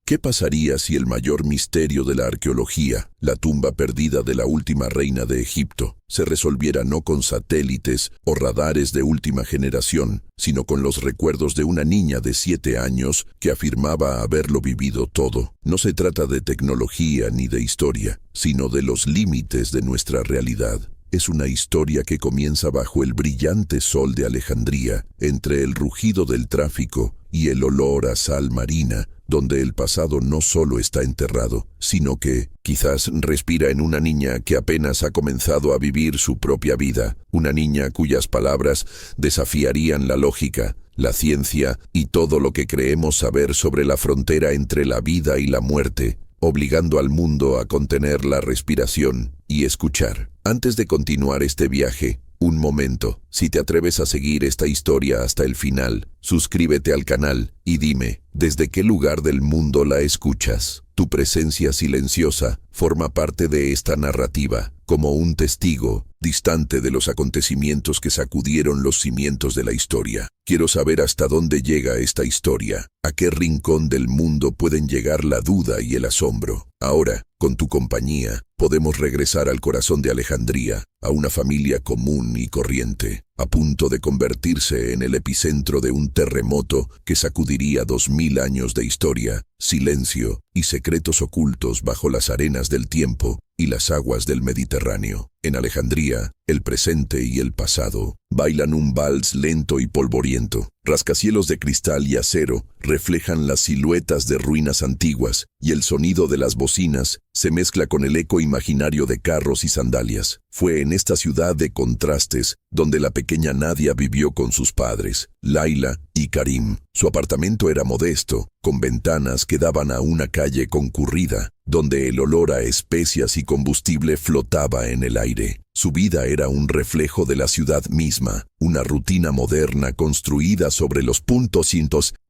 ¿Qué pasaría si el mayor misterio de la arqueología, la tumba perdida de la última reina de Egipto, se resolviera no con satélites o radares de última generación, sino con los recuerdos de una niña de 7 años que afirmaba haberlo vivido todo? No se trata de tecnología ni de historia, sino de los límites de nuestra realidad. Es una historia que comienza bajo el brillante sol de Alejandría, entre el rugido del tráfico y el olor a sal marina, donde el pasado no solo está enterrado, sino que quizás respira en una niña que apenas ha comenzado a vivir su propia vida, una niña cuyas palabras desafiarían la lógica, la ciencia y todo lo que creemos saber sobre la frontera entre la vida y la muerte, obligando al mundo a contener la respiración y escuchar. Antes de continuar este viaje, un momento. Si te atreves a seguir esta historia hasta el final, suscríbete al canal y dime, ¿desde qué lugar del mundo la escuchas? Tu presencia silenciosa forma parte de esta narrativa, como un testigo distante de los acontecimientos que sacudieron los cimientos de la historia. Quiero saber hasta dónde llega esta historia, a qué rincón del mundo pueden llegar la duda y el asombro. Ahora, con tu compañía, podemos regresar al corazón de Alejandría, a una familia común y corriente, a punto de convertirse en el epicentro de un terremoto que sacudiría 2000 años de historia, silencio y secretos ocultos bajo las arenas del tiempo y las aguas del Mediterráneo. En Alejandría, el presente y el pasado bailan un vals lento y polvoriento. Rascacielos de cristal y acero reflejan las siluetas de ruinas antiguas y el sonido de las bocinas se mezcla con el eco imaginario de carros y sandalias. Fue en esta ciudad de contrastes donde la pequeña Nadia vivió con sus padres, Laila y Karim. Su apartamento era modesto, con ventanas que daban a una calle concurrida, donde el olor a especias y combustible flotaba en el aire. Su vida era un reflejo de la ciudad misma, una rutina moderna construida sobre los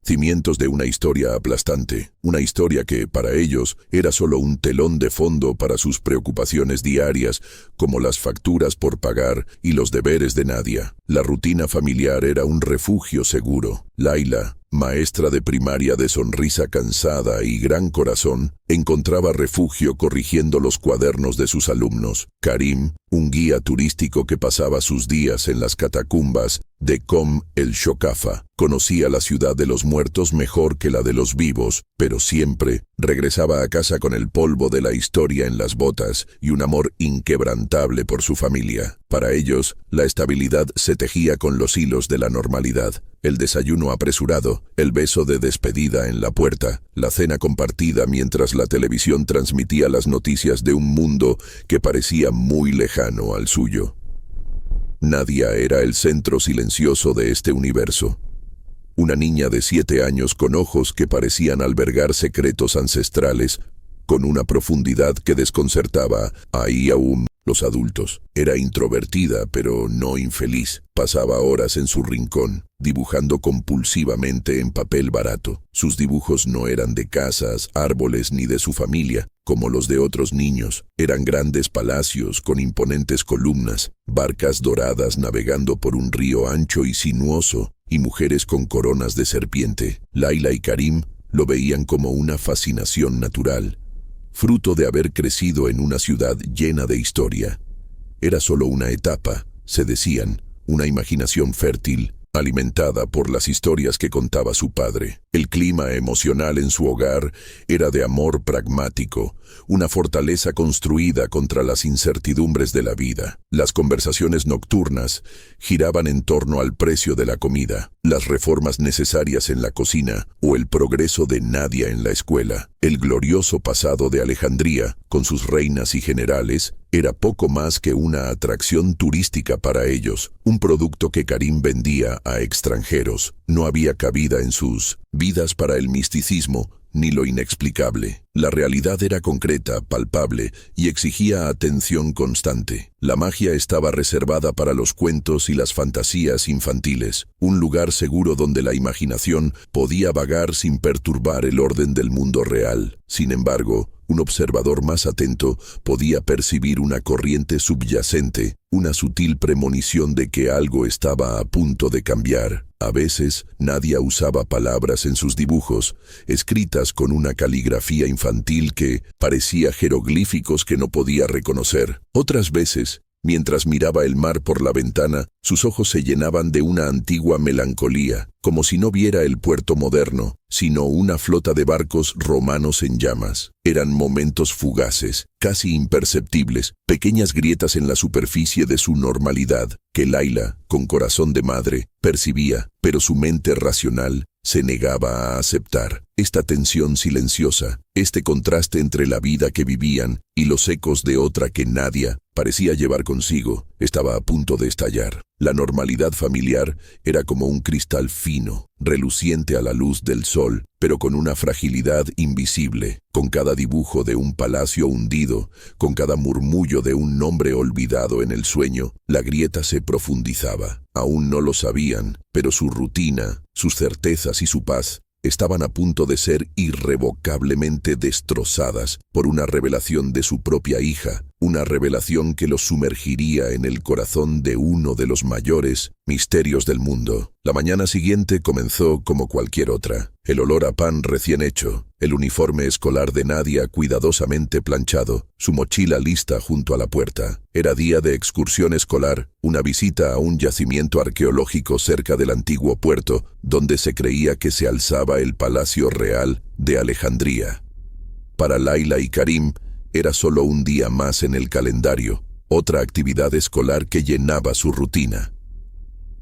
cimientos de una historia aplastante, una historia que, para ellos, era solo un telón de fondo para sus preocupaciones diarias, como las facturas por pagar y los deberes de Nadia. La rutina familiar era un refugio seguro. Laila, maestra de primaria de sonrisa cansada y gran corazón, encontraba refugio corrigiendo los cuadernos de sus alumnos. Karim, un guía turístico que pasaba sus días en las catacumbas de el Shokafa, conocía la ciudad de los muertos mejor que la de los vivos, pero siempre regresaba a casa con el polvo de la historia en las botas y un amor inquebrantable por su familia. Para ellos, la estabilidad se tejía con los hilos de la normalidad. El desayuno apresurado, el beso de despedida en la puerta, la cena compartida mientras la televisión transmitía las noticias de un mundo que parecía muy lejano al suyo. Nadia era el centro silencioso de este universo. Una niña de 7 años con ojos que parecían albergar secretos ancestrales, con una profundidad que desconcertaba ahí aún los adultos. Era introvertida, pero no infeliz. Pasaba horas en su rincón, dibujando compulsivamente en papel barato. Sus dibujos no eran de casas, árboles ni de su familia, como los de otros niños. Eran grandes palacios con imponentes columnas, barcas doradas navegando por un río ancho y sinuoso, y mujeres con coronas de serpiente. Laila y Karim lo veían como una fascinación natural, fruto de haber crecido en una ciudad llena de historia. Era solo una etapa, se decían, una imaginación fértil, alimentada por las historias que contaba su padre. El clima emocional en su hogar era de amor pragmático, una fortaleza construida contra las incertidumbres de la vida. Las conversaciones nocturnas giraban en torno al precio de la comida, las reformas necesarias en la cocina o el progreso de Nadia en la escuela. El glorioso pasado de Alejandría, con sus reinas y generales, era poco más que una atracción turística para ellos, un producto que Karim vendía a extranjeros. No había cabida en sus vidas para el misticismo ni lo inexplicable. La realidad era concreta, palpable, y exigía atención constante. La magia estaba reservada para los cuentos y las fantasías infantiles, un lugar seguro donde la imaginación podía vagar sin perturbar el orden del mundo real. Sin embargo, un observador más atento podía percibir una corriente subyacente, una sutil premonición de que algo estaba a punto de cambiar. A veces, Nadia usaba palabras en sus dibujos, escritas con una caligrafía infantil que parecía jeroglíficos que no podía reconocer. Otras veces, mientras miraba el mar por la ventana, sus ojos se llenaban de una antigua melancolía, como si no viera el puerto moderno, sino una flota de barcos romanos en llamas. Eran momentos fugaces, casi imperceptibles, pequeñas grietas en la superficie de su normalidad, que Laila, con corazón de madre, percibía, pero su mente racional se negaba a aceptar. Esta tensión silenciosa, este contraste entre la vida que vivían y los ecos de otra que Nadia parecía llevar consigo, estaba a punto de estallar. La normalidad familiar era como un cristal fino, reluciente a la luz del sol, pero con una fragilidad invisible. Con cada dibujo de un palacio hundido, con cada murmullo de un nombre olvidado en el sueño, la grieta se profundizaba. Aún no lo sabían, pero su rutina, sus certezas y su paz estaban a punto de ser irrevocablemente destrozadas por una revelación de su propia hija, una revelación que los sumergiría en el corazón de uno de los mayores misterios del mundo. La mañana siguiente comenzó como cualquier otra. El olor a pan recién hecho, el uniforme escolar de Nadia cuidadosamente planchado, su mochila lista junto a la puerta. Era día de excursión escolar, una visita a un yacimiento arqueológico cerca del antiguo puerto, donde se creía que se alzaba el Palacio Real de Alejandría. Para Laila y Karim, era solo un día más en el calendario, otra actividad escolar que llenaba su rutina.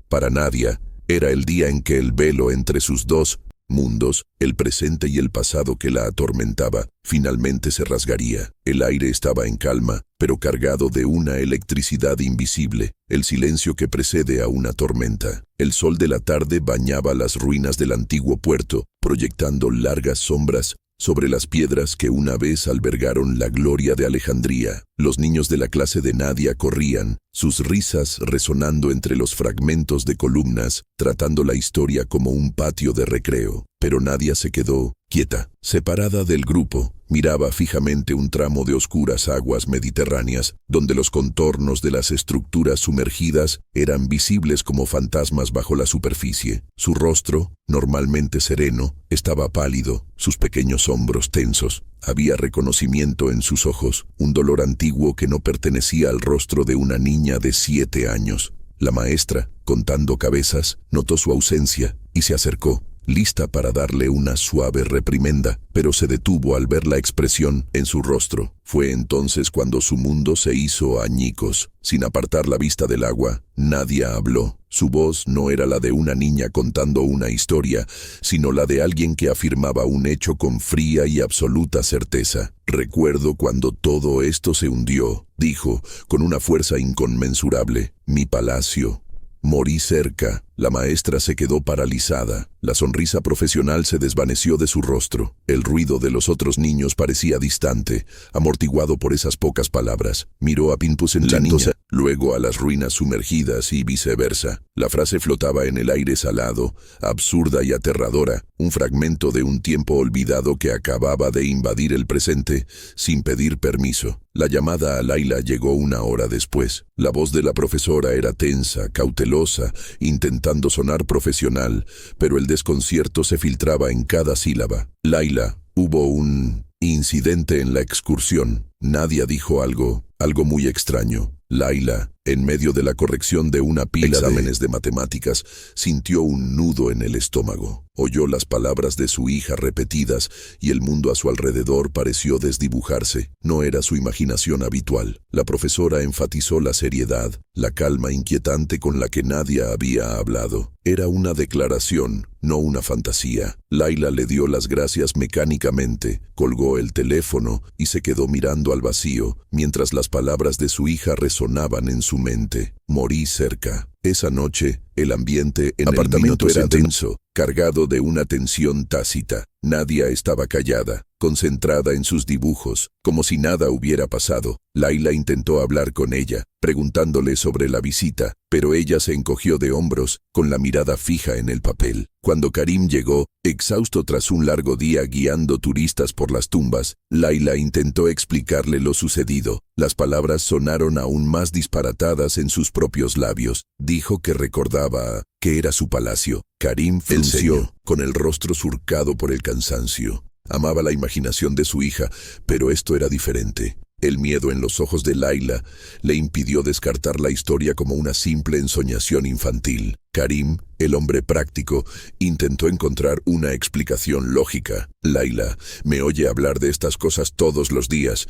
Para Nadia, era el día en que el velo entre sus dos mundos, el presente y el pasado que la atormentaba, finalmente se rasgaría. El aire estaba en calma, pero cargado de una electricidad invisible, el silencio que precede a una tormenta. El sol de la tarde bañaba las ruinas del antiguo puerto, proyectando largas sombras sobre las piedras que una vez albergaron la gloria de Alejandría. Los niños de la clase de Nadia corrían, sus risas resonando entre los fragmentos de columnas, tratando la historia como un patio de recreo. Pero Nadia se quedó quieta, separada del grupo. Miraba fijamente un tramo de oscuras aguas mediterráneas, donde los contornos de las estructuras sumergidas eran visibles como fantasmas bajo la superficie. Su rostro, normalmente sereno, estaba pálido, sus pequeños hombros tensos. Había reconocimiento en sus ojos, un dolor antiguo que no pertenecía al rostro de una niña de 7 años. La maestra, contando cabezas, notó su ausencia y se acercó, lista para darle una suave reprimenda, pero se detuvo al ver la expresión en su rostro. Fue entonces cuando su mundo se hizo añicos. Sin apartar la vista del agua, Nadia habló. Su voz no era la de una niña contando una historia, sino la de alguien que afirmaba un hecho con fría y absoluta certeza. «Recuerdo cuando todo esto se hundió», dijo, con una fuerza inconmensurable. «Mi palacio. Morí cerca». La maestra se quedó paralizada. La sonrisa profesional se desvaneció de su rostro. El ruido de los otros niños parecía distante, amortiguado por esas pocas palabras. Miró a Pimpus en la niña, luego a las ruinas sumergidas y viceversa. La frase flotaba en el aire salado, absurda y aterradora, un fragmento de un tiempo olvidado que acababa de invadir el presente sin pedir permiso. La llamada a Laila llegó 1 hora después. La voz de la profesora era tensa, cautelosa, intentando sonar profesional, pero el desconcierto se filtraba en cada sílaba. «Laila, hubo un incidente en la excursión». Nadia dijo algo muy extraño. Laila, en medio de la corrección de una pila de exámenes de matemáticas, sintió un nudo en el estómago. Oyó las palabras de su hija repetidas y el mundo a su alrededor pareció desdibujarse. No era su imaginación habitual. La profesora enfatizó la seriedad, la calma inquietante con la que Nadia había hablado. Era una declaración, no una fantasía. Laila le dio las gracias mecánicamente, colgó el teléfono y se quedó mirando al vacío, mientras las palabras de su hija resonaban en su mente. «Morí cerca». Esa noche, el ambiente en el apartamento era tenso, cargado de una tensión tácita. Nadia estaba callada, concentrada en sus dibujos, como si nada hubiera pasado. Layla intentó hablar con ella, preguntándole sobre la visita, pero ella se encogió de hombros, con la mirada fija en el papel. Cuando Karim llegó, exhausto tras un largo día guiando turistas por las tumbas, Layla intentó explicarle lo sucedido. Las palabras sonaron aún más disparatadas en sus propios labios. Dijo que recordaba que era su palacio. Karim frunció, con el rostro surcado por el cansancio. Amaba la imaginación de su hija, pero esto era diferente. El miedo en los ojos de Layla le impidió descartar la historia como una simple ensoñación infantil. Karim, el hombre práctico, intentó encontrar una explicación lógica. Layla me oye hablar de estas cosas todos los días.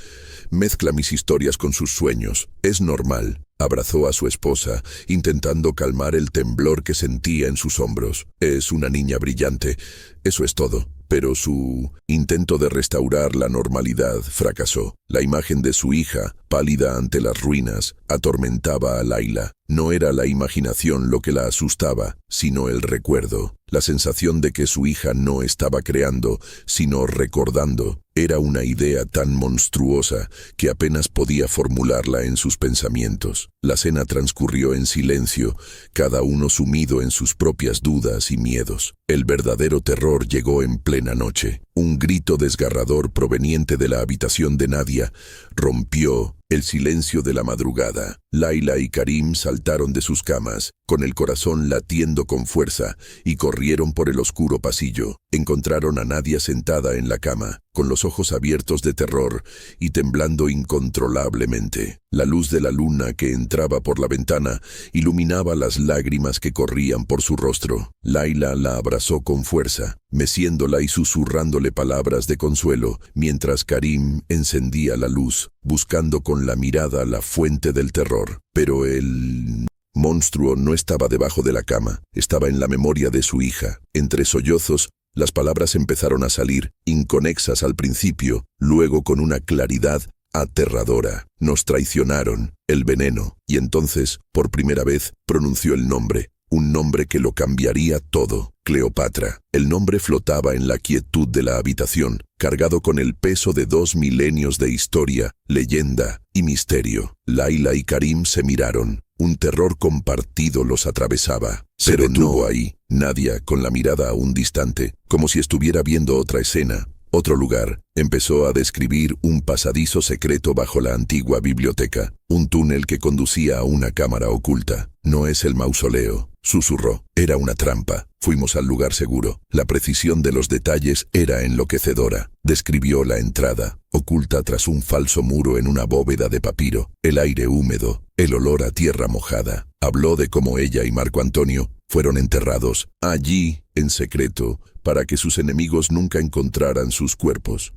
Mezcla mis historias con sus sueños. Es normal. Abrazó a su esposa, intentando calmar el temblor que sentía en sus hombros. Es una niña brillante. Eso es todo. Pero su intento de restaurar la normalidad fracasó. La imagen de su hija, pálida ante las ruinas, atormentaba a Layla. No era la imaginación lo que la asustaba, sino el recuerdo. La sensación de que su hija no estaba creando, sino recordando. Era una idea tan monstruosa que apenas podía formularla en sus pensamientos. La cena transcurrió en silencio, cada uno sumido en sus propias dudas y miedos. El verdadero terror llegó en plena noche. Un grito desgarrador proveniente de la habitación de Nadia rompió el silencio de la madrugada. Layla y Karim saltaron de sus camas, con el corazón latiendo con fuerza, y corrieron por el oscuro pasillo. Encontraron a Nadia sentada en la cama, con los ojos abiertos de terror y temblando incontrolablemente. La luz de la luna que entraba por la ventana iluminaba las lágrimas que corrían por su rostro. Layla la abrazó con fuerza, meciéndola y susurrándole palabras de consuelo, mientras Karim encendía la luz, buscando con la mirada la fuente del terror. Pero el monstruo no estaba debajo de la cama, estaba en la memoria de su hija. Entre sollozos, las palabras empezaron a salir, inconexas al principio, luego con una claridad aterradora. Nos traicionaron, el veneno. Y entonces, por primera vez, pronunció el nombre. Un nombre que lo cambiaría todo. Cleopatra. El nombre flotaba en la quietud de la habitación, cargado con el peso de 2 milenios de historia, leyenda y misterio. Layla y Karim se miraron. Un terror compartido los atravesaba. Pero no ahí. Nadia, con la mirada aún distante, como si estuviera viendo otra escena, otro lugar, empezó a describir un pasadizo secreto bajo la antigua biblioteca, un túnel que conducía a una cámara oculta. No es el mausoleo, susurró. Era una trampa. Fuimos al lugar seguro. La precisión de los detalles era enloquecedora. Describió la entrada, oculta tras un falso muro en una bóveda de papiro. El aire húmedo, el olor a tierra mojada. Habló de cómo ella y Marco Antonio fueron enterrados allí, en secreto, para que sus enemigos nunca encontraran sus cuerpos.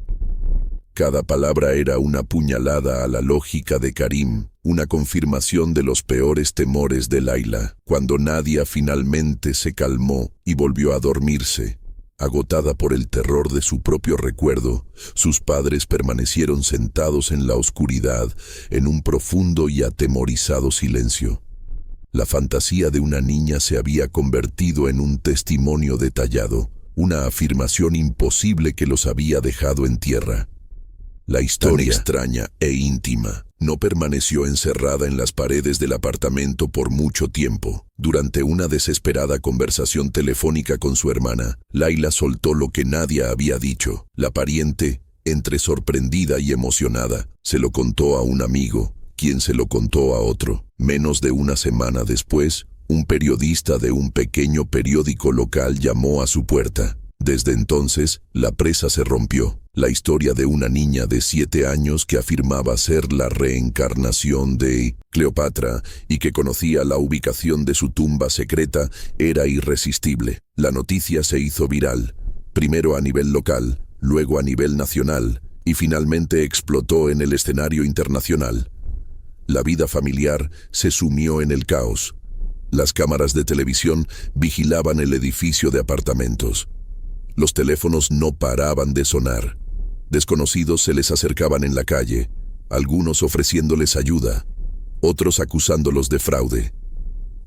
Cada palabra era una puñalada a la lógica de Karim, una confirmación de los peores temores de Layla. Cuando Nadia finalmente se calmó y volvió a dormirse, agotada por el terror de su propio recuerdo, sus padres permanecieron sentados en la oscuridad, en un profundo y atemorizado silencio. La fantasía de una niña se había convertido en un testimonio detallado, una afirmación imposible que los había dejado en tierra. La historia, tan extraña e íntima, no permaneció encerrada en las paredes del apartamento por mucho tiempo. Durante una desesperada conversación telefónica con su hermana, Layla soltó lo que Nadia había dicho. La pariente, entre sorprendida y emocionada, se lo contó a un amigo, quien se lo contó a otro. Menos de una semana después, un periodista de un pequeño periódico local llamó a su puerta. Desde entonces, la presa se rompió. La historia de una niña de 7 años que afirmaba ser la reencarnación de Cleopatra y que conocía la ubicación de su tumba secreta era irresistible. La noticia se hizo viral, primero a nivel local, luego a nivel nacional y finalmente explotó en el escenario internacional. La vida familiar se sumió en el caos. Las cámaras de televisión vigilaban el edificio de apartamentos. Los teléfonos no paraban de sonar. Desconocidos se les acercaban en la calle, algunos ofreciéndoles ayuda, otros acusándolos de fraude.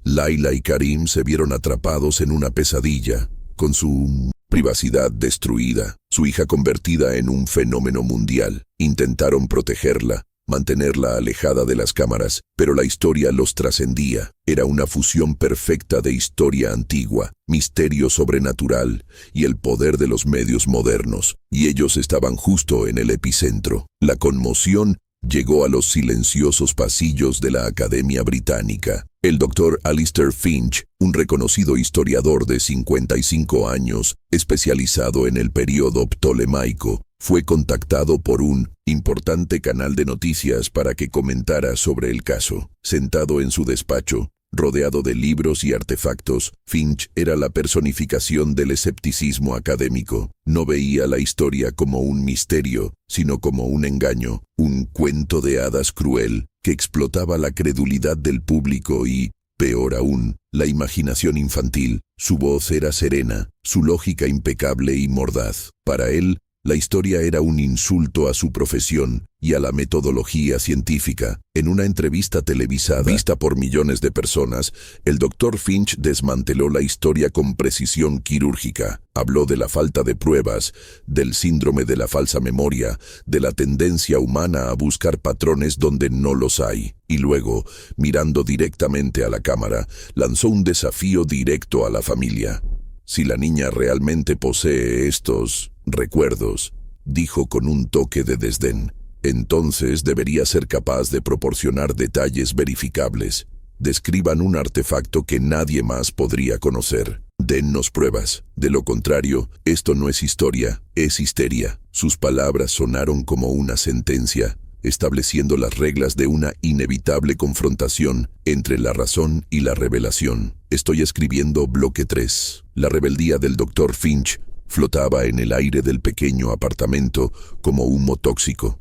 Laila y Karim se vieron atrapados en una pesadilla, con su privacidad destruida, su hija convertida en un fenómeno mundial. Intentaron protegerla, mantenerla alejada de las cámaras, pero la historia los trascendía. Era una fusión perfecta de historia antigua, misterio sobrenatural y el poder de los medios modernos, y ellos estaban justo en el epicentro. La conmoción llegó a los silenciosos pasillos de la Academia Británica. El doctor Alistair Finch, un reconocido historiador de 55 años, especializado en el período ptolemaico, fue contactado por un importante canal de noticias para que comentara sobre el caso. Sentado en su despacho, rodeado de libros y artefactos, Finch era la personificación del escepticismo académico. No veía la historia como un misterio, sino como un engaño, un cuento de hadas cruel que explotaba la credulidad del público y, peor aún, la imaginación infantil. Su voz era serena, su lógica impecable y mordaz. Para él, la historia era un insulto a su profesión y a la metodología científica. En una entrevista televisada vista por millones de personas, el Dr. Finch desmanteló la historia con precisión quirúrgica. Habló de la falta de pruebas, del síndrome de la falsa memoria, de la tendencia humana a buscar patrones donde no los hay. Y luego, mirando directamente a la cámara, lanzó un desafío directo a la familia. Si la niña realmente posee estos recuerdos, dijo con un toque de desdén, entonces debería ser capaz de proporcionar detalles verificables. Describan un artefacto que nadie más podría conocer. Dennos pruebas. De lo contrario, esto no es historia, es histeria. Sus palabras sonaron como una sentencia, estableciendo las reglas de una inevitable confrontación entre la razón y la revelación. Estoy escribiendo bloque 3. La rebeldía del Dr. Finch flotaba en el aire del pequeño apartamento como humo tóxico.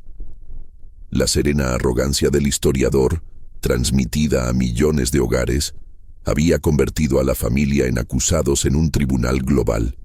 La serena arrogancia del historiador, transmitida a millones de hogares, había convertido a la familia en acusados en un tribunal global.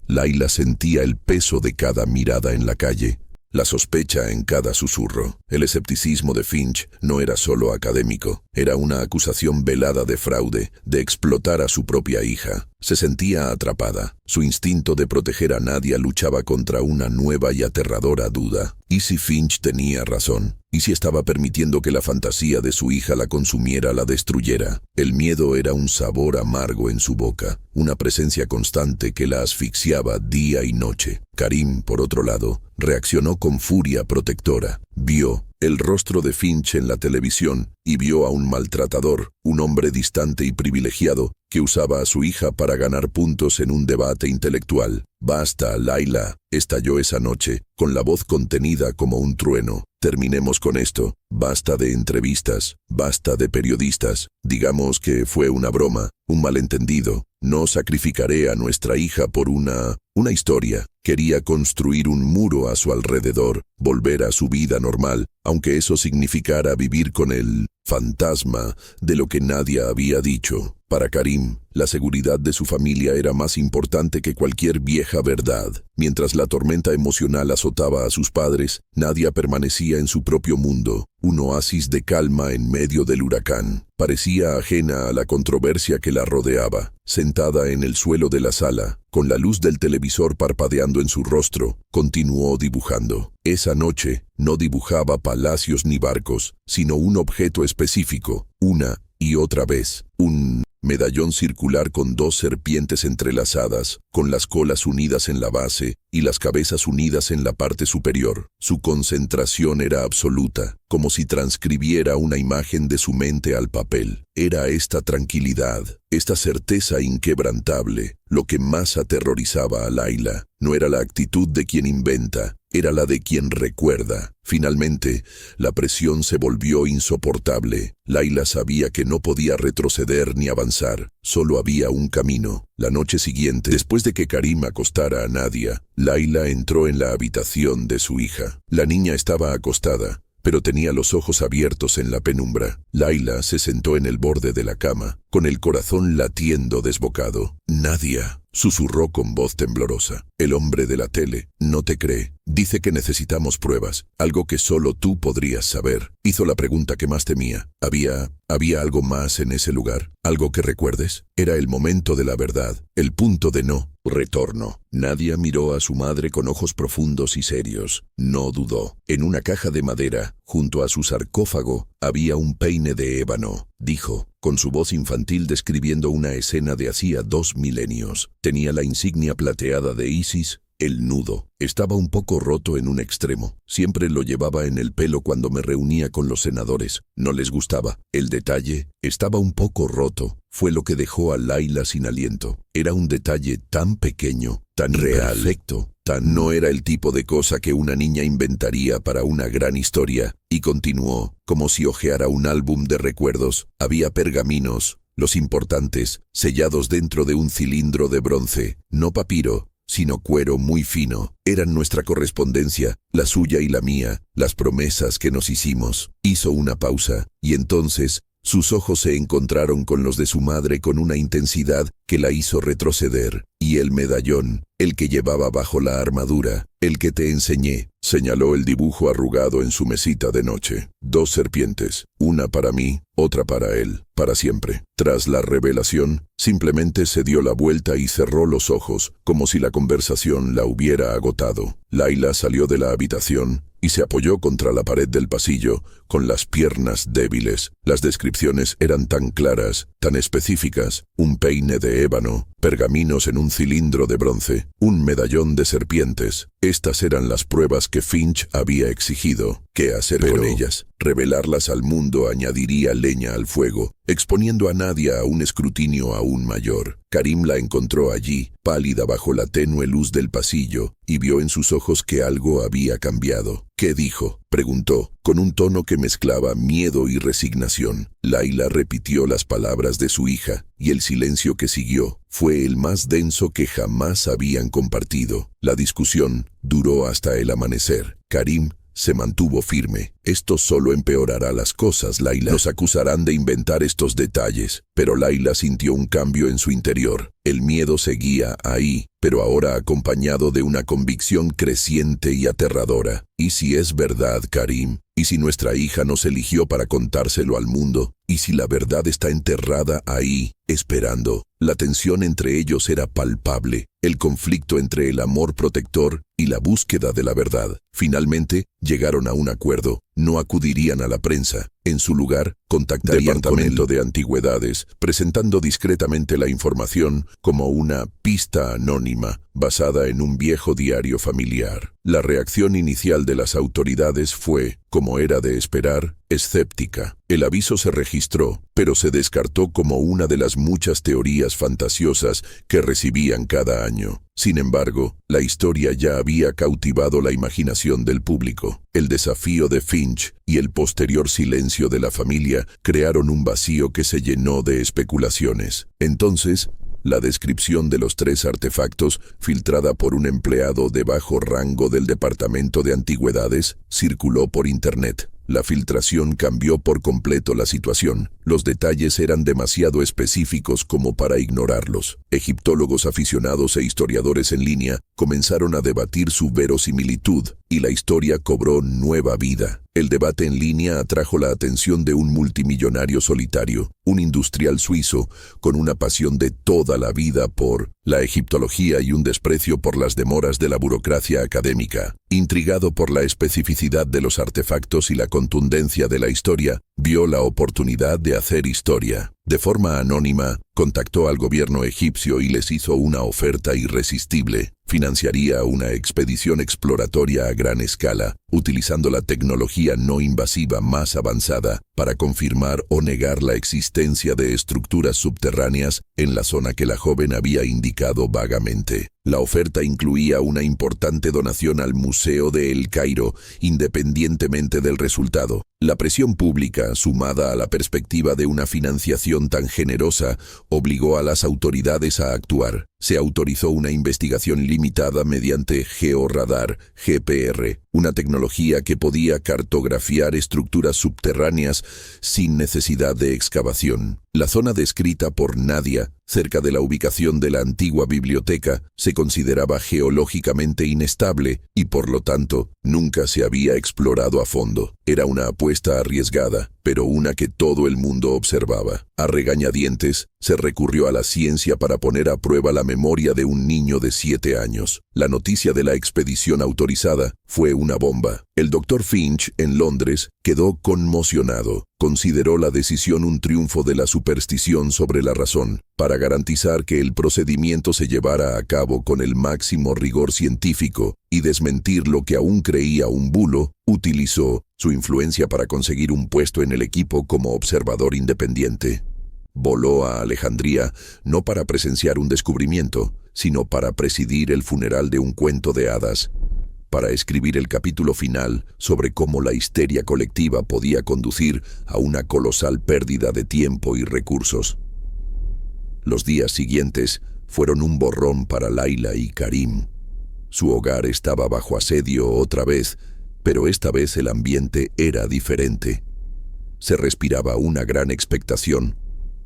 Laila sentía el peso de cada mirada en la calle, la sospecha en cada susurro. El escepticismo de Finch no era solo académico, era una acusación velada de fraude, de explotar a su propia hija. Se sentía atrapada. Su instinto de proteger a Nadia luchaba contra una nueva y aterradora duda. ¿Y si Finch tenía razón? ¿Y si estaba permitiendo que la fantasía de su hija la consumiera, la destruyera? El miedo era un sabor amargo en su boca, una presencia constante que la asfixiaba día y noche. Karim, por otro lado, reaccionó con furia protectora. Vio el rostro de Finch en la televisión y vio a un maltratador, un hombre distante y privilegiado, que usaba a su hija para ganar puntos en un debate intelectual. «Basta, Laila», estalló esa noche, con la voz contenida como un trueno. «Terminemos con esto. Basta de entrevistas, basta de periodistas. Digamos que fue una broma, un malentendido. No sacrificaré a nuestra hija por una historia». Quería construir un muro a su alrededor, volver a su vida normal, aunque eso significara vivir con el fantasma de lo que nadie había dicho. Para Karim, la seguridad de su familia era más importante que cualquier vieja verdad. Mientras la tormenta emocional azotaba a sus padres, Nadia permanecía en su propio mundo, un oasis de calma en medio del huracán. Parecía ajena a la controversia que la rodeaba. Sentada en el suelo de la sala, con la luz del televisor parpadeando en su rostro, continuó dibujando. Esa noche no dibujaba palacios ni barcos, sino un objeto específico, una y otra vez, un medallón circular con dos serpientes entrelazadas, con las colas unidas en la base y las cabezas unidas en la parte superior. Su concentración era absoluta, como si transcribiera una imagen de su mente al papel. Era esta tranquilidad, esta certeza inquebrantable, lo que más aterrorizaba a Laila. No era la actitud de quien inventa, era la de quien recuerda. Finalmente, la presión se volvió insoportable. Laila sabía que no podía retroceder ni avanzar. Solo había un camino. La noche siguiente, después de que Karim acostara a Nadia, Laila entró en la habitación de su hija. La niña estaba acostada, pero tenía los ojos abiertos en la penumbra. Laila se sentó en el borde de la cama, con el corazón latiendo desbocado. «Nadia», susurró con voz temblorosa. «El hombre de la tele no te cree. Dice que necesitamos pruebas, algo que solo tú podrías saber. Hizo la pregunta que más temía. ¿Había algo más en ese lugar? ¿Algo que recuerdes? Era el momento de la verdad, el punto de no retorno. Nadia miró a su madre con ojos profundos y serios. No dudó. En una caja de madera, junto a su sarcófago, había un peine de ébano, dijo, con su voz infantil describiendo una escena de hacía 2 milenios. Tenía la insignia plateada de Isis. El nudo estaba un poco roto en un extremo. Siempre lo llevaba en el pelo cuando me reunía con los senadores. No les gustaba. El detalle estaba un poco roto. Fue lo que dejó a Layla sin aliento. Era un detalle tan pequeño, tan real, perfecto, tan no era el tipo de cosa que una niña inventaría para una gran historia. Y continuó, como si hojeara un álbum de recuerdos. Había pergaminos, los importantes, sellados dentro de un cilindro de bronce, no papiro, sino cuero muy fino. Eran nuestra correspondencia, la suya y la mía, las promesas que nos hicimos. Hizo una pausa, y entonces sus ojos se encontraron con los de su madre con una intensidad que la hizo retroceder. Y el medallón, el que llevaba bajo la armadura, el que te enseñé, señaló el dibujo arrugado en su mesita de noche. 2 serpientes, una para mí, otra para él, para siempre. Tras la revelación, simplemente se dio la vuelta y cerró los ojos, como si la conversación la hubiera agotado. Layla salió de la habitación y se apoyó contra la pared del pasillo, con las piernas débiles. Las descripciones eran tan claras, tan específicas. Un peine de ébano, pergaminos en un cilindro de bronce, un medallón de serpientes. Estas eran las pruebas que Finch había exigido. ¿Qué hacer con ellas? Revelarlas al mundo añadiría leña al fuego, exponiendo a Nadia a un escrutinio aún mayor. Karim la encontró allí, pálida bajo la tenue luz del pasillo, y vio en sus ojos que algo había cambiado. ¿Qué dijo?, preguntó, con un tono que mezclaba miedo y resignación. Layla repitió las palabras de su hija, y el silencio que siguió fue el más denso que jamás habían compartido. La discusión duró hasta el amanecer. Karim se mantuvo firme. Esto solo empeorará las cosas, Layla. Nos acusarán de inventar estos detalles. Pero Layla sintió un cambio en su interior. El miedo seguía ahí, pero ahora acompañado de una convicción creciente y aterradora. ¿Y si es verdad, Karim? ¿Y si nuestra hija nos eligió para contárselo al mundo? ¿Y si la verdad está enterrada ahí, esperando? La tensión entre ellos era palpable, el conflicto entre el amor protector y la búsqueda de la verdad. Finalmente, llegaron a un acuerdo. No acudirían a la prensa. En su lugar, contactarían Departamento de Antigüedades, presentando discretamente la información como una pista anónima basada en un viejo diario familiar. La reacción inicial de las autoridades fue, como era de esperar, escéptica. El aviso se registró, pero se descartó como una de las muchas teorías fantasiosas que recibían cada año. Sin embargo, la historia ya había cautivado la imaginación del público. El desafío de Finch y el posterior silencio de la familia crearon un vacío que se llenó de especulaciones. Entonces, la descripción de los 3 artefactos, filtrada por un empleado de bajo rango del Departamento de Antigüedades, circuló por Internet. La filtración cambió por completo la situación. Los detalles eran demasiado específicos como para ignorarlos. Egiptólogos aficionados e historiadores en línea comenzaron a debatir su verosimilitud, y la historia cobró nueva vida. El debate en línea atrajo la atención de un multimillonario solitario, un industrial suizo, con una pasión de toda la vida por la egiptología y un desprecio por las demoras de la burocracia académica. Intrigado por la especificidad de los artefactos y la contundencia de la historia, vio la oportunidad de hacer historia. De forma anónima, contactó al gobierno egipcio y les hizo una oferta irresistible. Financiaría una expedición exploratoria a gran escala, utilizando la tecnología no invasiva más avanzada para confirmar o negar la existencia de estructuras subterráneas en la zona que la joven había indicado vagamente. La oferta incluía una importante donación al Museo de El Cairo, independientemente del resultado. La presión pública, sumada a la perspectiva de una financiación tan generosa, obligó a las autoridades a actuar. Se autorizó una investigación limitada mediante georradar, GPR, una tecnología que podía cartografiar estructuras subterráneas sin necesidad de excavación. La zona descrita por Nadia, cerca de la ubicación de la antigua biblioteca, se consideraba geológicamente inestable y, por lo tanto, nunca se había explorado a fondo. Era una apuesta arriesgada, pero una que todo el mundo observaba. A regañadientes, se recurrió a la ciencia para poner a prueba la memoria de un niño de 7 años. La noticia de la expedición autorizada fue una bomba. El Dr. Finch, en Londres, quedó conmocionado. Consideró la decisión un triunfo de la superstición sobre la razón. Para garantizar que el procedimiento se llevara a cabo con el máximo rigor científico y desmentir lo que aún creía un bulo, utilizó su influencia para conseguir un puesto en el equipo como observador independiente. Voló a Alejandría no para presenciar un descubrimiento, sino para presidir el funeral de un cuento de hadas, para escribir el capítulo final sobre cómo la histeria colectiva podía conducir a una colosal pérdida de tiempo y recursos. Los días siguientes fueron un borrón para Layla y Karim. Su hogar estaba bajo asedio otra vez, pero esta vez el ambiente era diferente. Se respiraba una gran expectación,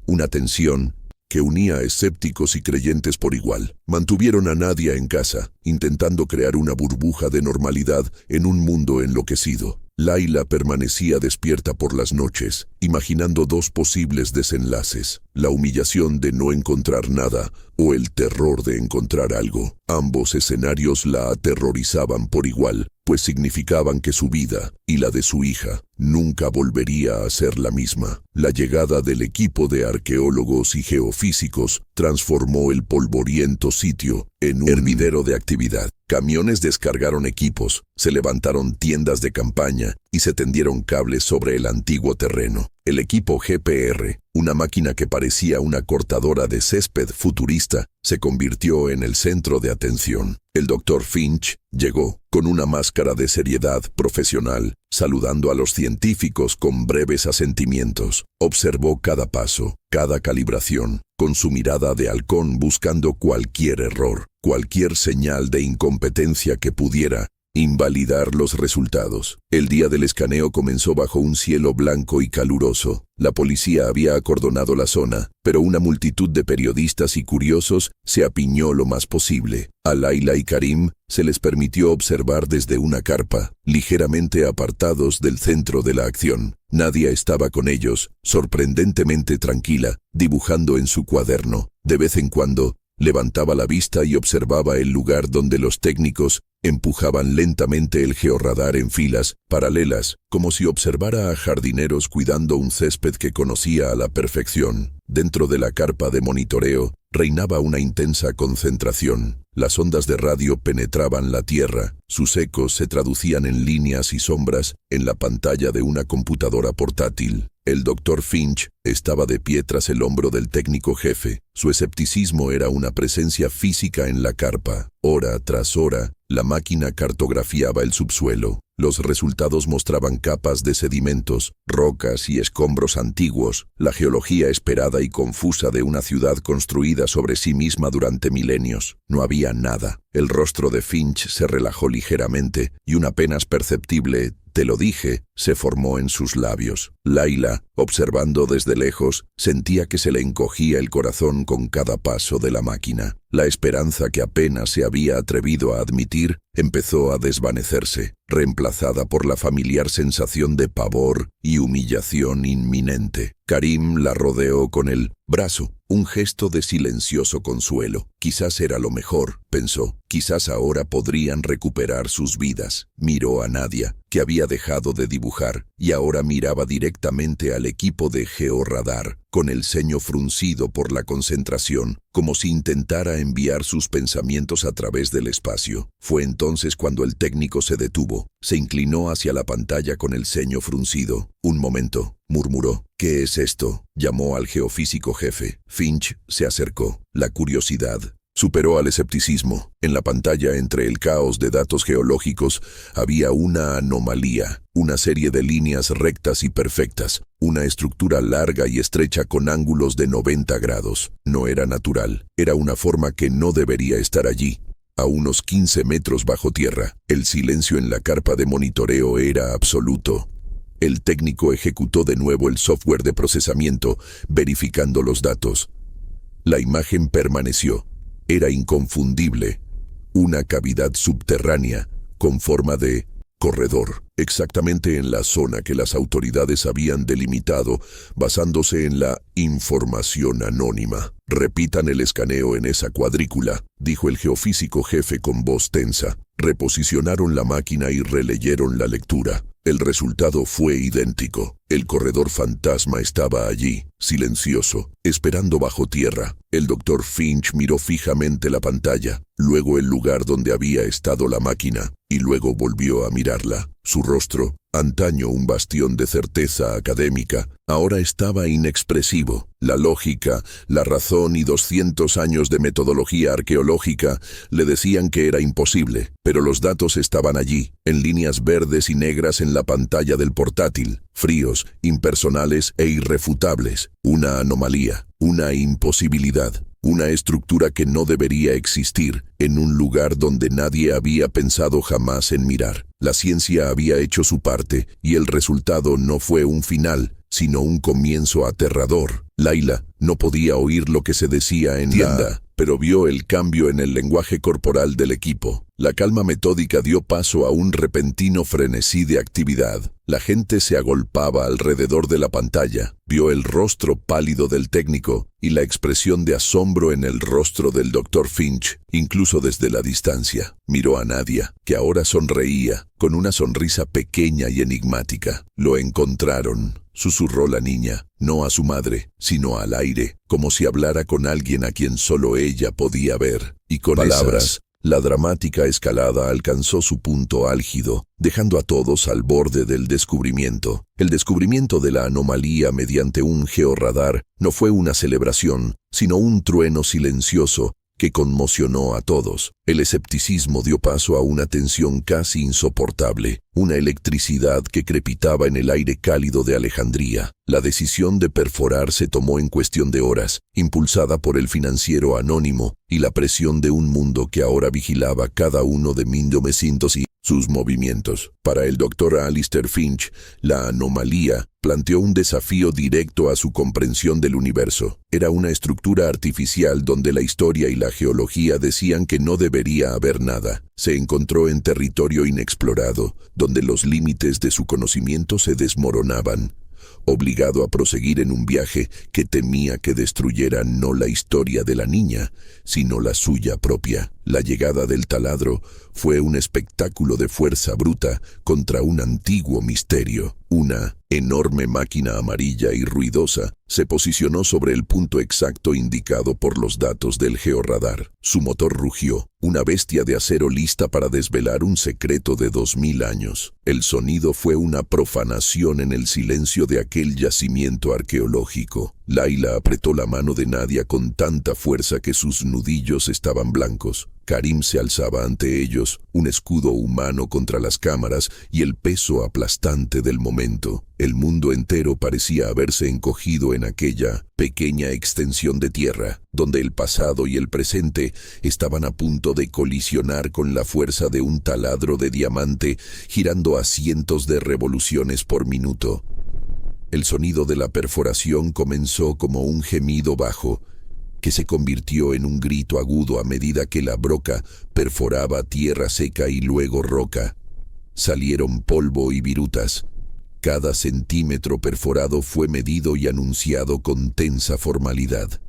una tensión que unía a escépticos y creyentes por igual. Mantuvieron a Nadia en casa, intentando crear una burbuja de normalidad en un mundo enloquecido. Layla permanecía despierta por las noches, imaginando dos posibles desenlaces: la humillación de no encontrar nada o el terror de encontrar algo. Ambos escenarios la aterrorizaban por igual, pues significaban que su vida y la de su hija nunca volvería a ser la misma. La llegada del equipo de arqueólogos y geofísicos transformó el polvoriento sitio en un hervidero de actividad. Camiones descargaron equipos, se levantaron tiendas de campaña y se tendieron cables sobre el antiguo terreno. El equipo GPR, una máquina que parecía una cortadora de césped futurista, se convirtió en el centro de atención. El Dr. Finch llegó con una máscara de seriedad profesional, saludando a los científicos con breves asentimientos. Observó cada paso, cada calibración, con su mirada de halcón buscando cualquier error, cualquier señal de incompetencia que pudiera invalidar los resultados. El día del escaneo comenzó bajo un cielo blanco y caluroso. La policía había acordonado la zona, pero una multitud de periodistas y curiosos se apiñó lo más posible. A Layla y Karim se les permitió observar desde una carpa, ligeramente apartados del centro de la acción. Nadia estaba con ellos, sorprendentemente tranquila, dibujando en su cuaderno. De vez en cuando, levantaba la vista y observaba el lugar donde los técnicos empujaban lentamente el georradar en filas paralelas, como si observara a jardineros cuidando un césped que conocía a la perfección. Dentro de la carpa de monitoreo reinaba una intensa concentración. Las ondas de radio penetraban la tierra, sus ecos se traducían en líneas y sombras en la pantalla de una computadora portátil. El Dr. Finch estaba de pie tras el hombro del técnico jefe. Su escepticismo era una presencia física en la carpa. Hora tras hora, la máquina cartografiaba el subsuelo. Los resultados mostraban capas de sedimentos, rocas y escombros antiguos, la geología esperada y confusa de una ciudad construida sobre sí misma durante milenios. No había nada. El rostro de Finch se relajó ligeramente y un apenas perceptible «te lo dije» se formó en sus labios. Layla, observando desde lejos, sentía que se le encogía el corazón con cada paso de la máquina. La esperanza que apenas se había atrevido a admitir empezó a desvanecerse, reemplazada por la familiar sensación de pavor y humillación inminente. Karim la rodeó con el brazo, un gesto de silencioso consuelo. Quizás era lo mejor, pensó. Quizás ahora podrían recuperar sus vidas. Miró a Nadia, que había dejado de dibujar, y ahora miraba directamente al equipo de georradar, con el ceño fruncido por la concentración, como si intentara enviar sus pensamientos a través del espacio. Fue entonces cuando el técnico se detuvo, se inclinó hacia la pantalla con el ceño fruncido. «Un momento», murmuró. «¿Qué es esto?», llamó al geofísico jefe. Finch se acercó. La curiosidad superó al escepticismo. En la pantalla, entre el caos de datos geológicos, había una anomalía, una serie de líneas rectas y perfectas, una estructura larga y estrecha con ángulos de 90 grados. No era natural, era una forma que no debería estar allí. A unos 15 metros bajo tierra, el silencio en la carpa de monitoreo era absoluto. El técnico ejecutó de nuevo el software de procesamiento, verificando los datos. La imagen permaneció. Era inconfundible. Una cavidad subterránea, con forma de corredor, exactamente en la zona que las autoridades habían delimitado, basándose en la información anónima. «Repitan el escaneo en esa cuadrícula», dijo el geofísico jefe con voz tensa. Reposicionaron la máquina y releyeron la lectura. El resultado fue idéntico. El corredor fantasma estaba allí, silencioso, esperando bajo tierra. El Dr. Finch miró fijamente la pantalla, luego el lugar donde había estado la máquina, y luego volvió a mirarla. Su rostro, antaño un bastión de certeza académica, ahora estaba inexpresivo. La lógica, la razón y 200 años de metodología arqueológica le decían que era imposible, pero los datos estaban allí, en líneas verdes y negras en la pantalla del portátil, fríos, impersonales e irrefutables. Una anomalía, una imposibilidad, una estructura que no debería existir en un lugar donde nadie había pensado jamás en mirar. La ciencia había hecho su parte y el resultado no fue un final, sino un comienzo aterrador. Laila no podía oír lo que se decía en tienda, pero vio el cambio en el lenguaje corporal del equipo. La calma metódica dio paso a un repentino frenesí de actividad. La gente se agolpaba alrededor de la pantalla. Vio el rostro pálido del técnico y la expresión de asombro en el rostro del Dr. Finch, incluso desde la distancia. Miró a Nadia, que ahora sonreía, con una sonrisa pequeña y enigmática. «Lo encontraron», susurró la niña, no a su madre, sino al aire, como si hablara con alguien a quien solo ella podía ver. Y con palabras, la dramática escalada alcanzó su punto álgido, dejando a todos al borde del descubrimiento. El descubrimiento de la anomalía mediante un georradar no fue una celebración, sino un trueno silencioso que conmocionó a todos. El escepticismo dio paso a una tensión casi insoportable, una electricidad que crepitaba en el aire cálido de Alejandría. La decisión de perforar se tomó en cuestión de horas, impulsada por el financiero anónimo y la presión de un mundo que ahora vigilaba cada uno de Mindomecitos y sus movimientos. Para el Dr. Alistair Finch, la anomalía planteó un desafío directo a su comprensión del universo. Era una estructura artificial donde la historia y la geología decían que no debería haber nada. Se encontró en territorio inexplorado, donde los límites de su conocimiento se desmoronaban. Obligado a proseguir en un viaje que temía que destruyera no la historia de la niña, sino la suya propia. La llegada del taladro fue un espectáculo de fuerza bruta contra un antiguo misterio. Una enorme máquina amarilla y ruidosa se posicionó sobre el punto exacto indicado por los datos del georradar. Su motor rugió, una bestia de acero lista para desvelar un secreto de 2000 años. El sonido fue una profanación en el silencio de aquel yacimiento arqueológico. Laila apretó la mano de Nadia con tanta fuerza que sus nudillos estaban blancos. Karim se alzaba ante ellos, un escudo humano contra las cámaras y el peso aplastante del momento. El mundo entero parecía haberse encogido en aquella pequeña extensión de tierra, donde el pasado y el presente estaban a punto de colisionar con la fuerza de un taladro de diamante girando a cientos de revoluciones por minuto. El sonido de la perforación comenzó como un gemido bajo, que se convirtió en un grito agudo a medida que la broca perforaba tierra seca y luego roca. Salieron polvo y virutas. Cada centímetro perforado fue medido y anunciado con tensa formalidad.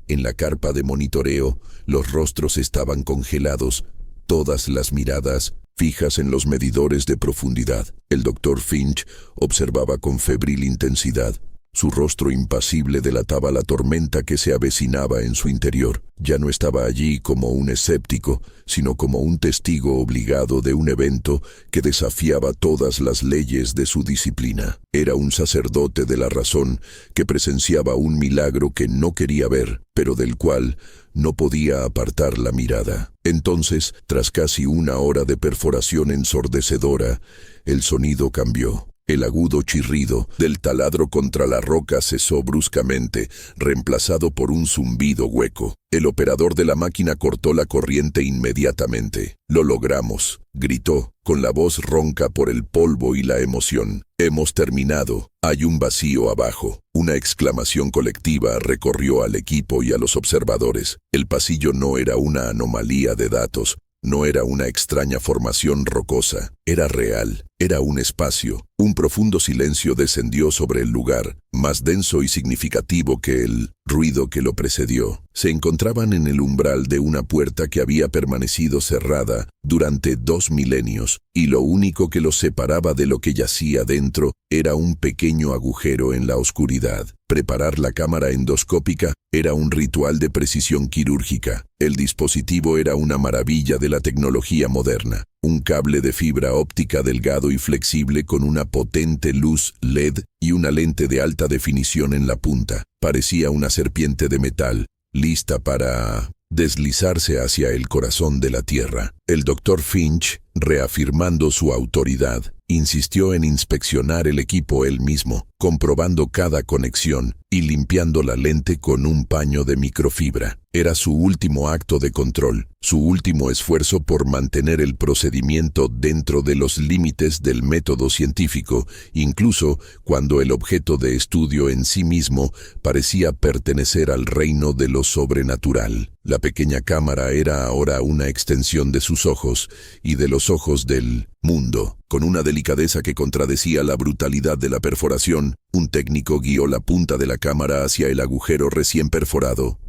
En la carpa de monitoreo, los rostros estaban congelados, todas las miradas fijas en los medidores de profundidad. El Dr. Finch observaba con febril intensidad. Su rostro impasible delataba la tormenta que se avecinaba en su interior. Ya no estaba allí como un escéptico, sino como un testigo obligado de un evento que desafiaba todas las leyes de su disciplina. Era un sacerdote de la razón que presenciaba un milagro que no quería ver, pero del cual no podía apartar la mirada. Entonces, tras casi una hora de perforación ensordecedora, el sonido cambió. El agudo chirrido del taladro contra la roca cesó bruscamente, reemplazado por un zumbido hueco. El operador de la máquina cortó la corriente inmediatamente. «Lo logramos», gritó, con la voz ronca por el polvo y la emoción. «Hemos terminado. Hay un vacío abajo». Una exclamación colectiva recorrió al equipo y a los observadores. El pasillo no era una anomalía de datos. No era una extraña formación rocosa, era real, era un espacio. Un profundo silencio descendió sobre el lugar, más denso y significativo que el ruido que lo precedió. Se encontraban en el umbral de una puerta que había permanecido cerrada durante 2 milenios, y lo único que los separaba de lo que yacía dentro era un pequeño agujero en la oscuridad. Preparar la cámara endoscópica era un ritual de precisión quirúrgica. El dispositivo era una maravilla de la tecnología moderna. Un cable de fibra óptica delgado y flexible con una potente luz LED y una lente de alta definición en la punta. Parecía una serpiente de metal, lista para deslizarse hacia el corazón de la Tierra. El Dr. Finch, reafirmando su autoridad, insistió en inspeccionar el equipo él mismo, comprobando cada conexión y limpiando la lente con un paño de microfibra. Era su último acto de control, su último esfuerzo por mantener el procedimiento dentro de los límites del método científico, incluso cuando el objeto de estudio en sí mismo parecía pertenecer al reino de lo sobrenatural. La pequeña cámara era ahora una extensión de sus ojos y de los ojos del mundo. Con una delicadeza que contradecía la brutalidad de la perforación, un técnico guió la punta de la cámara hacia el agujero recién perforado.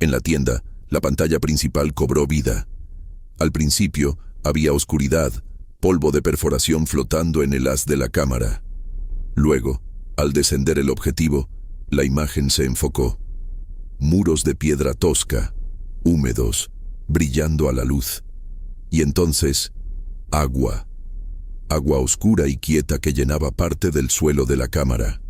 En la tienda, la pantalla principal cobró vida. Al principio, había oscuridad, polvo de perforación flotando en el haz de la cámara. Luego, al descender el objetivo, la imagen se enfocó. Muros de piedra tosca, húmedos, brillando a la luz. Y entonces, agua. Agua oscura y quieta que llenaba parte del suelo de la cámara.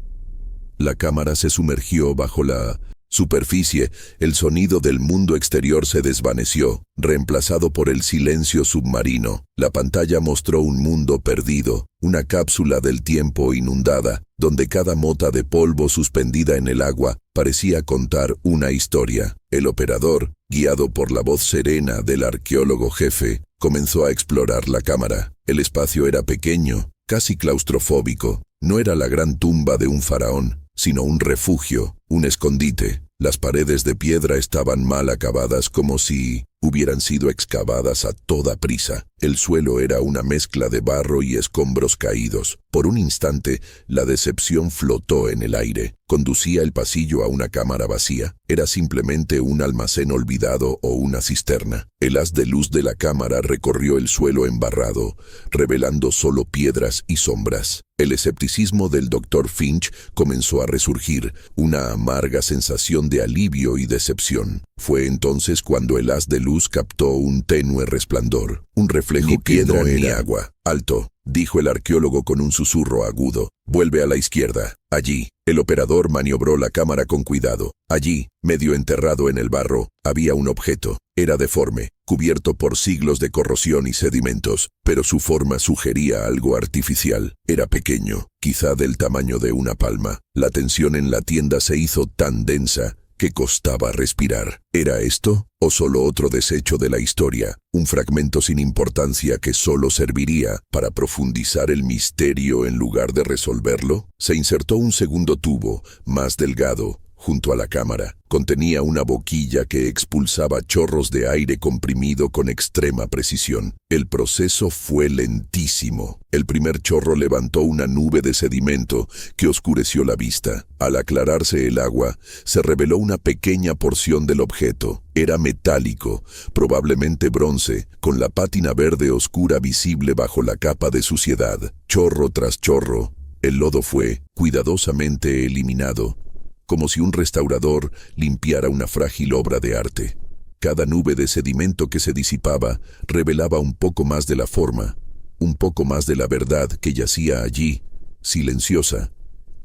La cámara se sumergió bajo la superficie. El sonido del mundo exterior se desvaneció, reemplazado por el silencio submarino. La pantalla mostró un mundo perdido, una cápsula del tiempo inundada, donde cada mota de polvo suspendida en el agua parecía contar una historia. El operador, guiado por la voz serena del arqueólogo jefe, comenzó a explorar la cámara. El espacio era pequeño, casi claustrofóbico. No era la gran tumba de un faraón, sino un refugio, un escondite. Las paredes de piedra estaban mal acabadas, como si hubieran sido excavadas a toda prisa. El suelo era una mezcla de barro y escombros caídos. Por un instante, la decepción flotó en el aire. Conducía el pasillo a una cámara vacía. Era simplemente un almacén olvidado o una cisterna. El haz de luz de la cámara recorrió el suelo embarrado, revelando solo piedras y sombras. El escepticismo del Dr. Finch comenzó a resurgir, una amarga sensación de alivio y decepción. Fue entonces cuando el haz de luz captó un tenue resplandor, un reflejo que no era agua. «Alto», dijo el arqueólogo con un susurro agudo. «Vuelve a la izquierda. Allí». El operador maniobró la cámara con cuidado. Allí, medio enterrado en el barro, había un objeto. Era deforme, cubierto por siglos de corrosión y sedimentos, pero su forma sugería algo artificial. Era pequeño, quizá del tamaño de una palma. La tensión en la tienda se hizo tan densa que costaba respirar. ¿Era esto o solo otro desecho de la historia? Un fragmento sin importancia que solo serviría para profundizar el misterio en lugar de resolverlo. Se insertó un segundo tubo, más delgado, junto a la cámara. Contenía una boquilla que expulsaba chorros de aire comprimido con extrema precisión. El proceso fue lentísimo. El primer chorro levantó una nube de sedimento que oscureció la vista. Al aclararse el agua, se reveló una pequeña porción del objeto. Era metálico, probablemente bronce, con la pátina verde oscura visible bajo la capa de suciedad. Chorro tras chorro, el lodo fue cuidadosamente eliminado, como si un restaurador limpiara una frágil obra de arte. Cada nube de sedimento que se disipaba revelaba un poco más de la forma, un poco más de la verdad que yacía allí, silenciosa,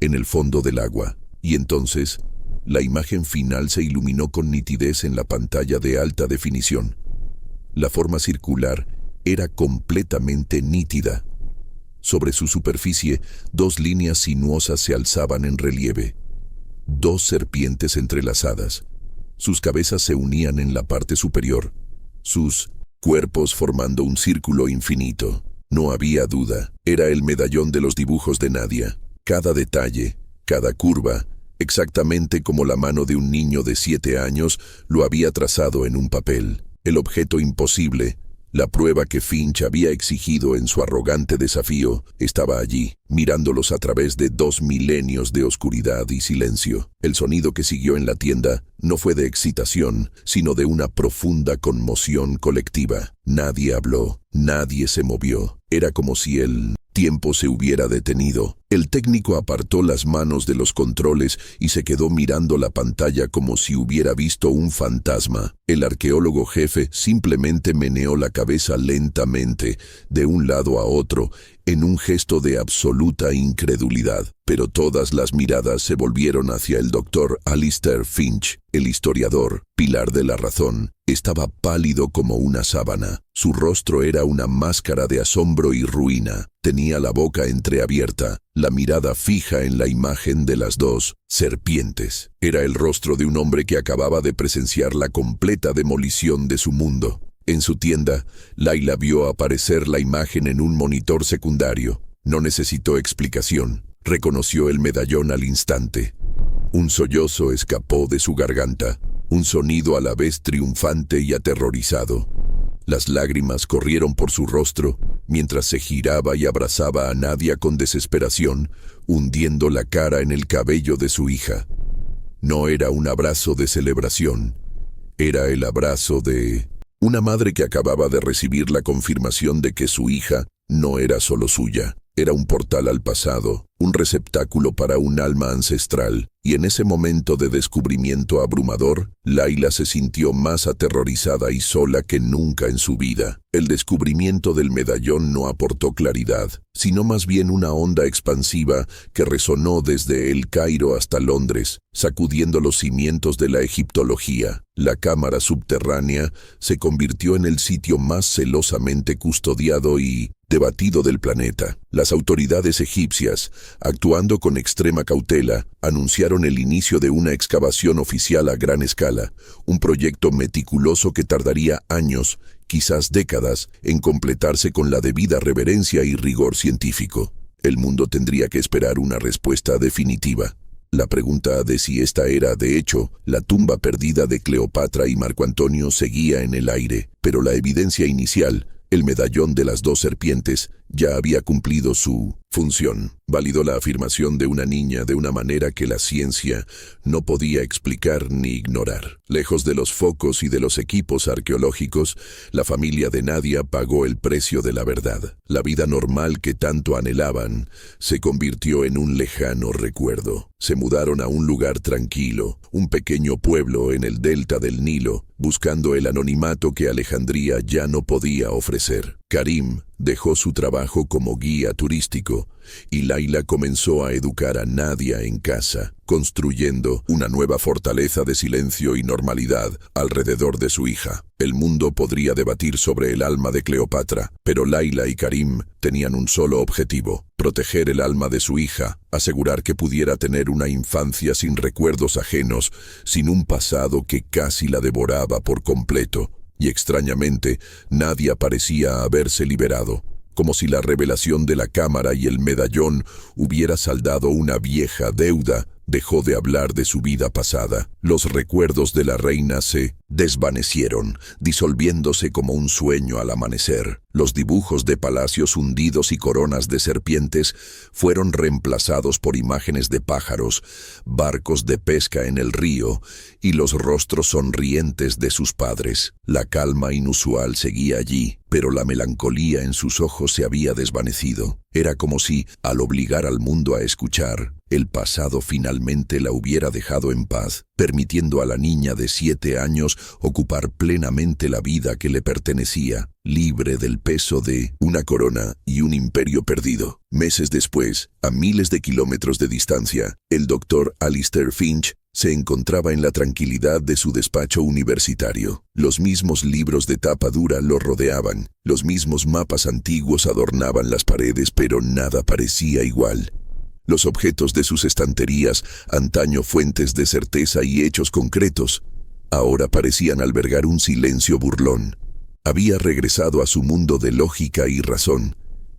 en el fondo del agua. Y entonces, la imagen final se iluminó con nitidez en la pantalla de alta definición. La forma circular era completamente nítida. Sobre su superficie, dos líneas sinuosas se alzaban en relieve. Dos serpientes entrelazadas. Sus cabezas se unían en la parte superior, sus cuerpos formando un círculo infinito. No había duda, era el medallón de los dibujos de Nadia. Cada detalle, cada curva, exactamente como la mano de un niño de 7 años lo había trazado en un papel. El objeto imposible, la prueba que Finch había exigido en su arrogante desafío, estaba allí, mirándolos a través de 2 milenios de oscuridad y silencio. El sonido que siguió en la tienda no fue de excitación, sino de una profunda conmoción colectiva. Nadie habló, nadie se movió. Era como si el tiempo se hubiera detenido. El técnico apartó las manos de los controles y se quedó mirando la pantalla como si hubiera visto un fantasma. El arqueólogo jefe simplemente meneó la cabeza lentamente, de un lado a otro, en un gesto de absoluta incredulidad. Pero todas las miradas se volvieron hacia el doctor Alistair Finch, el historiador, pilar de la razón. Estaba pálido como una sábana. Su rostro era una máscara de asombro y ruina. Tenía la boca entreabierta, la mirada fija en la imagen de las dos serpientes. Era el rostro de un hombre que acababa de presenciar la completa demolición de su mundo. En su tienda, Layla vio aparecer la imagen en un monitor secundario. No necesitó explicación. Reconoció el medallón al instante. Un sollozo escapó de su garganta, un sonido a la vez triunfante y aterrorizado. Las lágrimas corrieron por su rostro, mientras se giraba y abrazaba a Nadia con desesperación, hundiendo la cara en el cabello de su hija. No era un abrazo de celebración, era el abrazo de una madre que acababa de recibir la confirmación de que su hija no era solo suya. Era un portal al pasado, un receptáculo para un alma ancestral, y en ese momento de descubrimiento abrumador, Layla se sintió más aterrorizada y sola que nunca en su vida. El descubrimiento del medallón no aportó claridad, sino más bien una onda expansiva que resonó desde El Cairo hasta Londres, sacudiendo los cimientos de la egiptología. La cámara subterránea se convirtió en el sitio más celosamente custodiado y debatido del planeta. Las autoridades egipcias, actuando con extrema cautela, anunciaron el inicio de una excavación oficial a gran escala, un proyecto meticuloso que tardaría años, quizás décadas, en completarse con la debida reverencia y rigor científico. El mundo tendría que esperar una respuesta definitiva. La pregunta de si esta era, de hecho, la tumba perdida de Cleopatra y Marco Antonio seguía en el aire, pero la evidencia inicial, el medallón de las dos serpientes, ya había cumplido su función. Validó la afirmación de una niña de una manera que la ciencia no podía explicar ni ignorar. Lejos de los focos y de los equipos arqueológicos, la familia de Nadia pagó el precio de la verdad. La vida normal que tanto anhelaban se convirtió en un lejano recuerdo. Se mudaron a un lugar tranquilo, un pequeño pueblo en el delta del Nilo, buscando el anonimato que Alejandría ya no podía ofrecer. Karim dejó su trabajo como guía turístico y Layla comenzó a educar a Nadia en casa, construyendo una nueva fortaleza de silencio y normalidad alrededor de su hija. El mundo podría debatir sobre el alma de Cleopatra, pero Layla y Karim tenían un solo objetivo: proteger el alma de su hija, asegurar que pudiera tener una infancia sin recuerdos ajenos, sin un pasado que casi la devoraba por completo. Y extrañamente, Nadia parecía haberse liberado, como si la revelación de la cámara y el medallón hubiera saldado una vieja deuda. Dejó de hablar de su vida pasada. Los recuerdos de la reina se desvanecieron, disolviéndose como un sueño al amanecer. Los dibujos de palacios hundidos y coronas de serpientes fueron reemplazados por imágenes de pájaros, barcos de pesca en el río y los rostros sonrientes de sus padres. La calma inusual seguía allí, pero la melancolía en sus ojos se había desvanecido. Era como si, al obligar al mundo a escuchar, el pasado finalmente la hubiera dejado en paz, permitiendo a la niña de 7 años ocupar plenamente la vida que le pertenecía, libre del peso de una corona y un imperio perdido. Meses después, a miles de kilómetros de distancia, el doctor Alistair Finch se encontraba en la tranquilidad de su despacho universitario. Los mismos libros de tapa dura lo rodeaban, los mismos mapas antiguos adornaban las paredes, pero nada parecía igual. Los objetos de sus estanterías, antaño fuentes de certeza y hechos concretos, ahora parecían albergar un silencio burlón. Había regresado a su mundo de lógica y razón,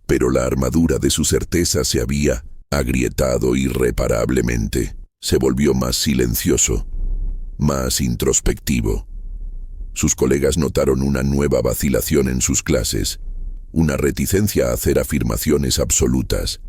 pero la armadura de su certeza se había agrietado irreparablemente. Se volvió más silencioso, más introspectivo. Sus colegas notaron una nueva vacilación en sus clases, una reticencia a hacer afirmaciones absolutas.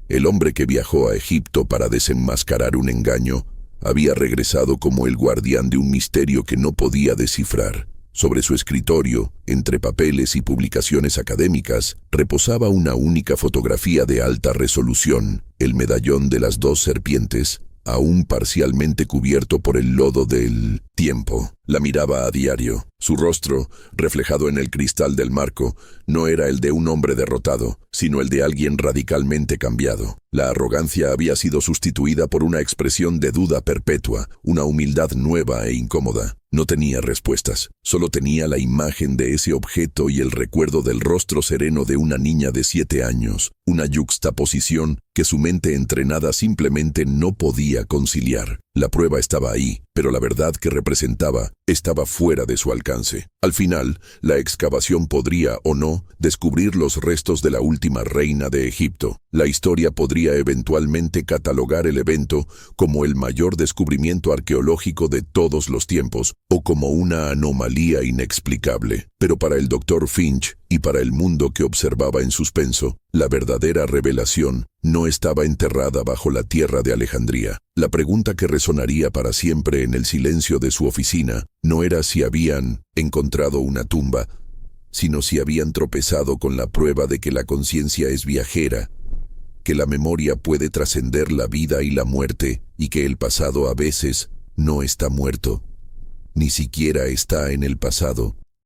El hombre que viajó a Egipto para desenmascarar un engaño había regresado como el guardián de un misterio que no podía descifrar. Sobre su escritorio, entre papeles y publicaciones académicas, reposaba una única fotografía de alta resolución, el medallón de las dos serpientes, aún parcialmente cubierto por el lodo del tiempo. La miraba a diario. Su rostro, reflejado en el cristal del marco, no era el de un hombre derrotado, sino el de alguien radicalmente cambiado. La arrogancia había sido sustituida por una expresión de duda perpetua, una humildad nueva e incómoda. No tenía respuestas, solo tenía la imagen de ese objeto y el recuerdo del rostro sereno de una niña de 7 años, una yuxtaposición que su mente entrenada simplemente no podía conciliar. La prueba estaba ahí, pero la verdad que representaba estaba fuera de su alcance. Al final, la excavación podría, o no, descubrir los restos de la última reina de Egipto. La historia podría eventualmente catalogar el evento como el mayor descubrimiento arqueológico de todos los tiempos, o como una anomalía inexplicable. Pero para el Dr. Finch y para el mundo que observaba en suspenso, la verdadera revelación no estaba enterrada bajo la tierra de Alejandría. La pregunta que resonaría para siempre en el silencio de su oficina no era si habían encontrado una tumba, sino si habían tropezado con la prueba de que la conciencia es viajera, que la memoria puede trascender la vida y la muerte, y que el pasado a veces no está muerto, ni siquiera está en el pasado,